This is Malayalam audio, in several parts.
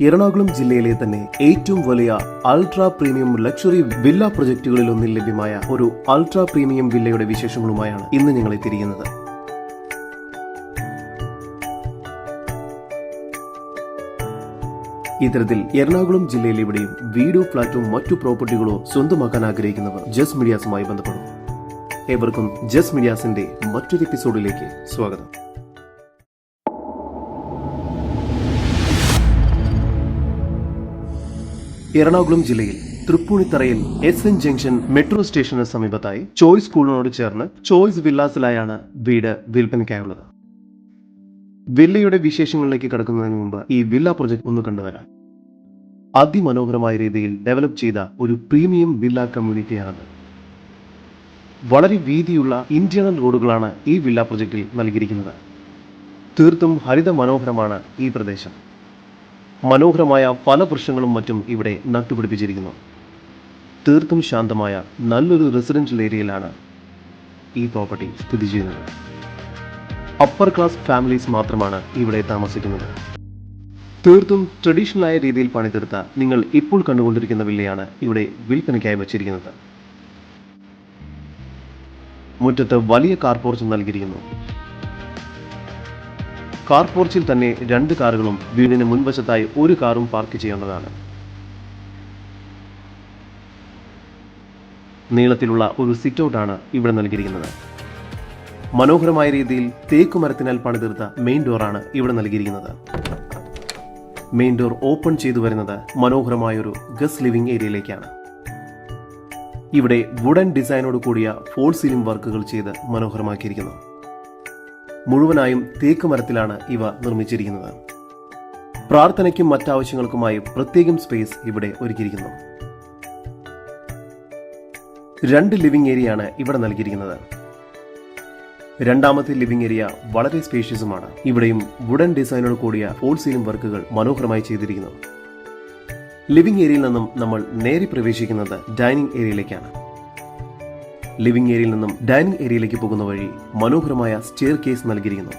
എറണാകുളം ജില്ലയിലെ തന്നെ ഏറ്റവും വലിയ അൾട്രാ പ്രീമിയം ലക്ഷറി വില്ല പ്രൊജക്ടുകളിലൊന്നിൽ ലഭ്യമായ ഒരു അൾട്രാ പ്രീമിയം വില്ലയുടെ വിശേഷങ്ങളുമായാണ് ഇന്ന് ഞങ്ങൾ എത്തിയിരിക്കുന്നത്. ഇത്തരത്തിൽ എറണാകുളം ജില്ലയിൽ എവിടെയും വീടോ ഫ്ളാറ്റോ മറ്റു പ്രോപ്പർട്ടികളോ സ്വന്തമാക്കാൻ ആഗ്രഹിക്കുന്നവർ ജസ് മീഡിയാസുമായി ബന്ധപ്പെടും. ഏവർക്കും ജസ് മീഡിയാസിന്റെ മറ്റൊരു എപ്പിസോഡിലേക്ക് സ്വാഗതം. എറണാകുളം ജില്ലയിൽ തൃപ്പൂണിത്തറയിൽ SN ജംഗ്ഷൻ മെട്രോ സ്റ്റേഷന് സമീപത്തായി ചോയ്സ് സ്കൂളിനോട് ചേർന്ന് ചോയ്സ് വില്ലാസിലായാണ് വീട് വിൽപ്പനയ്ക്കായുള്ളത്. വില്ലയുടെ വിശേഷങ്ങളിലേക്ക് കടക്കുന്നതിന് മുമ്പ് ഈ വില്ല പ്രൊജക്ട് ഒന്ന് കണ്ടുവരാം. അതിമനോഹരമായ രീതിയിൽ ഡെവലപ്പ് ചെയ്ത ഒരു പ്രീമിയം വില്ല കമ്മ്യൂണിറ്റിയാണത്. വളരെ വീതിയുള്ള ഇന്റേണൽ റോഡുകളാണ് ഈ വില്ല പ്രൊജക്റ്റിൽ നൽകിയിരിക്കുന്നത്. തീർത്തും ഹരിത മനോഹരമാണ് ഈ പ്രദേശം. മനോഹരമായ പല വൃക്ഷങ്ങളും മറ്റും ഇവിടെ നട്ടുപിടിപ്പിച്ചിരിക്കുന്നു. തീർത്തും ശാന്തമായ നല്ലൊരു റെസിഡൻഷ്യൽ ഏരിയയിലാണ് ഈ പ്രോപ്പർട്ടി സ്ഥിതി ചെയ്യുന്നത്. അപ്പർ ക്ലാസ് ഫാമിലീസ് മാത്രമാണ് ഇവിടെ താമസിക്കുന്നത്. തീർത്തും ട്രഡീഷണലായ രീതിയിൽ പണിതീർത്ത നിങ്ങൾ ഇപ്പോൾ കണ്ടുകൊണ്ടിരിക്കുന്ന വില്ലയാണ് ഇവിടെ വിൽപ്പനയ്ക്കായി വച്ചിരിക്കുന്നത്. മുറ്റത്ത് വലിയ കാർ പോർച്ച് നൽകിയിരിക്കുന്നു. കാർ പോർച്ചിൽ തന്നെ 2 കാറുകളും വീടിന് മുൻവശത്തായി 1 കാറും പാർക്ക് ചെയ്യുന്നതാണ്. നീളത്തിലുള്ള ഒരു സിറ്റ് ഔട്ടാണ് ഇവിടെ നൽകിയിരിക്കുന്നത്. മനോഹരമായ രീതിയിൽ തേക്ക് മരത്തിനാൽ പണിതീർത്ത മെയിൻ ഡോറാണ് ഇവിടെ നൽകിയിരിക്കുന്നത്. മെയിൻ ഡോർ ഓപ്പൺ ചെയ്തു വരുന്നത് മനോഹരമായൊരു ഗസ്റ്റ് ലിവിംഗ് ഏരിയയിലേക്കാണ്. ഇവിടെ വുഡൻ ഡിസൈനോട് കൂടിയ ഫോൾ സീലിംഗ് വർക്കുകൾ ചെയ്ത് മനോഹരമാക്കിയിരിക്കുന്നു. മുഴുവനായും തേക്ക് മരത്തിലാണ് ഇവ നിർമ്മിച്ചിരിക്കുന്നത്. പ്രാർത്ഥനയ്ക്കും മറ്റാവശ്യങ്ങൾക്കുമായി പ്രത്യേകം സ്പേസ് ഇവിടെ ഒരുക്കിയിരിക്കുന്നു. 2 ലിവിംഗ് ഏരിയയാണ് ഇവിടെ നൽകിയിരിക്കുന്നത്. രണ്ടാമത്തെ ലിവിംഗ് ഏരിയ വളരെ സ്പേഷ്യസുമാണ്. ഇവിടെയും വുഡൻ ഡിസൈനോട് കൂടിയ ഫോൾ സീലിംഗ് വർക്കുകൾ മനോഹരമായി ചെയ്തിരിക്കുന്നു. ലിവിംഗ് ഏരിയയിൽ നിന്നും നമ്മൾ നേരെ പ്രവേശിക്കുന്നത് ഡൈനിങ് ഏരിയയിലേക്കാണ്. ലിവിംഗ് ഏരിയയിൽ നിന്നും ഡൈനിങ് ഏരിയയിലേക്ക് പോകുന്ന വഴി മനോഹരമായ സ്റ്റെയർ കേസ് നൽകിയിരിക്കുന്നു.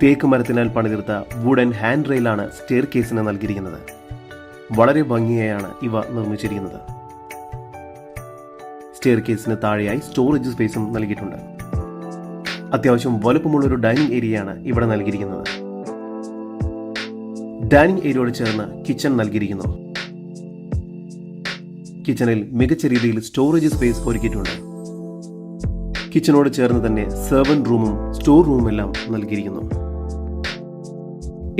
തേക്ക് മരത്തിനാൽ പണിതീർത്ത വുഡൻ ഹാൻഡ് റെയിലാണ് സ്റ്റെയർ കേസിന് നൽകിയിരിക്കുന്നത്. വളരെ ഭംഗിയായാണ് ഇവ നിർമ്മിച്ചിരിക്കുന്നത്. സ്റ്റെയർ കേസിന് താഴെയായി സ്റ്റോറേജ് സ്പേസും നൽകിയിട്ടുണ്ട്. അത്യാവശ്യം വലുപ്പമുള്ളൊരു ഡൈനിങ് ഏരിയയാണ് ഇവിടെ നൽകിയിരിക്കുന്നത്. ഡൈനിങ് ഏരിയയോട് ചേർന്ന് കിച്ചൺ നൽകിയിരിക്കുന്നു. കിച്ചണിൽ മികച്ച രീതിയിൽ സ്റ്റോറേജ് സ്പേസ് ഒരുക്കിയിട്ടുണ്ട്. കിച്ചണോട് ചേർന്ന് തന്നെ സെർവന്റ് റൂമും സ്റ്റോർ റൂമും എല്ലാം നൽകിയിരിക്കുന്നു.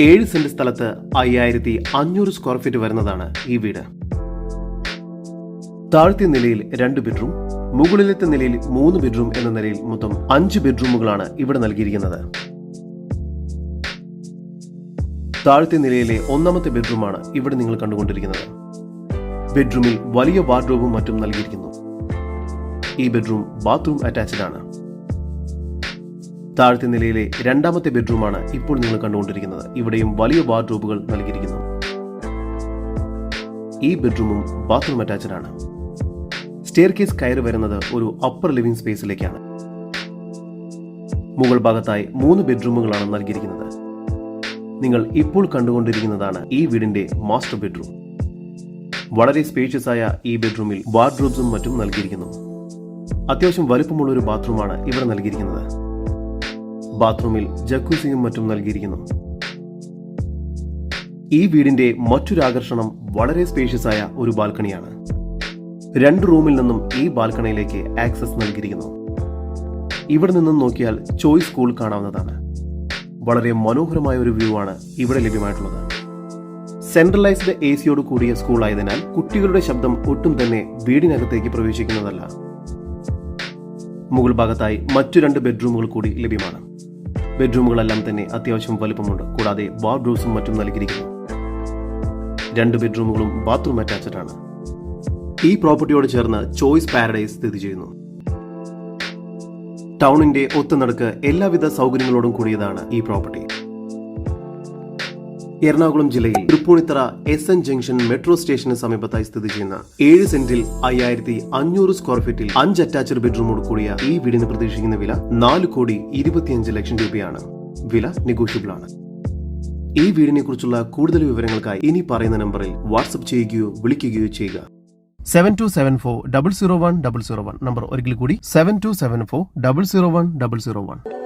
7 സെന്റ് സ്ഥലത്ത് 5500 സ്ക്വയർ ഫീറ്റ് വരുന്നതാണ് ഈ വീട്. താഴത്തെ നിലയിൽ 2 ബെഡ്റൂം, മുകളിലത്തെ നിലയിൽ 3 ബെഡ്റൂം എന്ന നിലയിൽ മൊത്തം 5 ബെഡ്റൂമുകളാണ് ഇവിടെ നൽകിയിരിക്കുന്നത്. താഴത്തെ നിലയിലെ 1ാമത്തെ ബെഡ്റൂമാണ് ഇവിടെ നിങ്ങൾ കണ്ടുകൊണ്ടിരിക്കുന്നത്. ബെഡ്റൂമിൽ വലിയ വാർഡ്രോബും മറ്റും നൽകിയിരിക്കുന്നു. ഈ ബെഡ്റൂം ബാത്റൂം അറ്റാച്ച്ഡ് ആണ്. താഴത്തെ നിലയിലെ 2ാമത്തെ ബെഡ്റൂമാണ് ഇപ്പോൾ നിങ്ങൾ കണ്ടുകൊണ്ടിരിക്കുന്നത്. ഇവിടെയും വലിയ വാർഡ്രോബുകൾ നൽകിയിരിക്കുന്നു. ഈ ബെഡ്റൂമും ബാത്റൂം അറ്റാച്ച്ഡ് ആണ്. സ്റ്റെയർ കേസ് കയറി വരുന്നത് ഒരു അപ്പർ ലിവിംഗ് സ്പേസിലേക്കാണ്. മുകൾ ഭാഗത്തായി 3 ബെഡ്റൂമുകളാണ് നൽകിയിരിക്കുന്നത്. നിങ്ങൾ ഇപ്പോൾ കണ്ടുകൊണ്ടിരിക്കുന്നതാണ് ഈ വീടിന്റെ മാസ്റ്റർ ബെഡ്റൂം. വളരെ സ്പേഷ്യസ് ആയ ഈ ബെഡ്റൂമിൽ വാർഡ്രോബ്സും മറ്റും നൽകിയിരിക്കുന്നു. അത്യാവശ്യം വലുപ്പമുള്ള ഒരു ബാത്റൂമാണ് ഇവിടെ നൽകിയിരിക്കുന്നത്. ബാത്റൂമിൽ ജക്കൂസിയും മറ്റും നൽകിയിരിക്കുന്നു. ഈ വീടിന്റെ മറ്റൊരു ആകർഷണം വളരെ സ്പേഷ്യസ് ആയ ഒരു ബാൽക്കണിയാണ്. 2 റൂമിൽ നിന്നും ഈ ബാൽക്കണിയിലേക്ക് ആക്സസ് നൽകിയിരിക്കുന്നു. ഇവിടെ നിന്നും നോക്കിയാൽ ചോയ്സ് സ്കൂൾ കാണാവുന്നതാണ്. വളരെ മനോഹരമായ ഒരു വ്യൂ ആണ് ഇവിടെ ലഭ്യമായിട്ടുള്ളത്. സെൻട്രലൈസ്ഡ് AC-യോട് കൂടിയ സ്കൂൾ ആയതിനാൽ കുട്ടികളുടെ ശബ്ദം ഒട്ടും തന്നെ വീടിനകത്തേക്ക് പ്രവേശിക്കുന്നതല്ല. മുകൾ ഭാഗത്തായി മറ്റു 2 ബെഡ്റൂമുകൾ കൂടി ലഭ്യമാണ്. ബെഡ്റൂമുകളെല്ലാം തന്നെ അത്യാവശ്യം വലുപ്പമുണ്ട്. കൂടാതെ വാർഡ്രോബ്സും മറ്റും നൽകിയിരിക്കുന്നു. 2 ബെഡ്റൂമുകളും ബാത്റൂം അറ്റാച്ച്ഡ് ആണ്. ഈ പ്രോപ്പർട്ടിയോട് ചേർന്ന് ചോയ്സ് പാരഡൈസ് സ്ഥിതി ചെയ്യുന്നു. ടൗണിന്റെ ഒത്തുനടുക്ക് എല്ലാവിധ സൗകര്യങ്ങളോടും കൂടിയതാണ് ഈ പ്രോപ്പർട്ടി. എറണാകുളം ജില്ലയിൽ തൃപ്പൂണിത്തറ SN ജംഗ്ഷൻ മെട്രോ സ്റ്റേഷന് സമീപത്തായി സ്ഥിതി ചെയ്യുന്ന 7 സെന്റിൽ 5500 സ്ക്വയർ ഫീറ്റിൽ 5 അറ്റാച്ച്ഡ് ബെഡ്റൂമോട് കൂടിയ ഈ വീടിന് പ്രതീക്ഷിക്കുന്ന വില 4,25,00,000 രൂപയാണ്. വില നെഗോഷ്യബിൾ ആണ്. ഈ വീടിനെ കുറിച്ചുള്ള കൂടുതൽ വിവരങ്ങൾക്കായി ഇനി പറയുന്ന നമ്പറിൽ വാട്സപ്പ് ചെയ്യുകയോ വിളിക്കുകയോ ചെയ്യുക. 7274 001 001 നമ്പർ ഒരിക്കൽ കൂടി 7274 001 001.